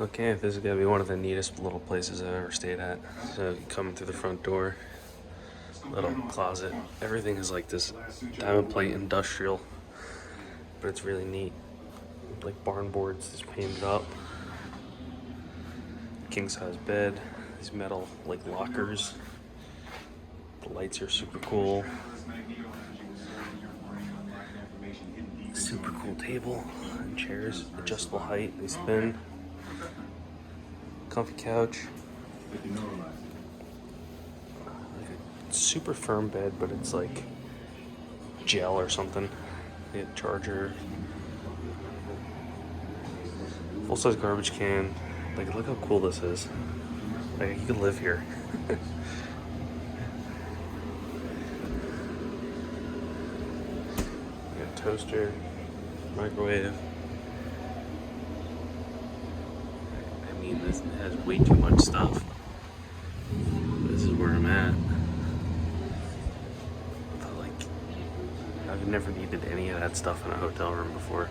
Okay, this is gonna be one of the neatest little places I've ever stayed at. So you come through the front door, little closet. Everything is like this diamond plate industrial, but it's really neat. Like barn boards, just painted up. King size bed, these metal like lockers. The lights are super cool. Super cool table and chairs, adjustable height, they spin. Comfy couch. Like a super firm bed, but it's like gel or something. They have charger. Full size garbage can. Like, look how cool this is. Like, you could live here. Got a toaster, microwave. I mean, this has way too much stuff. This is where I'm at. But like, I've never needed any of that stuff in a hotel room before.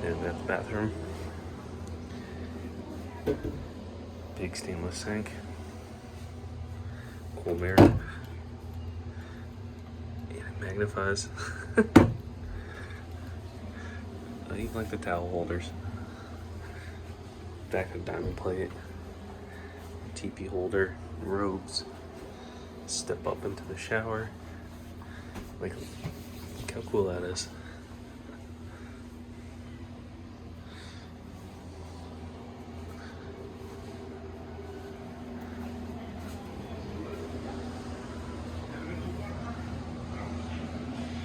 And that's the bathroom. Big stainless sink. Cool mirror. And it magnifies. I even like the towel holders. Back of diamond plate. TP holder. Robes. Step up into the shower. Like, look how cool that is.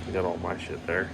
I got all my shit there.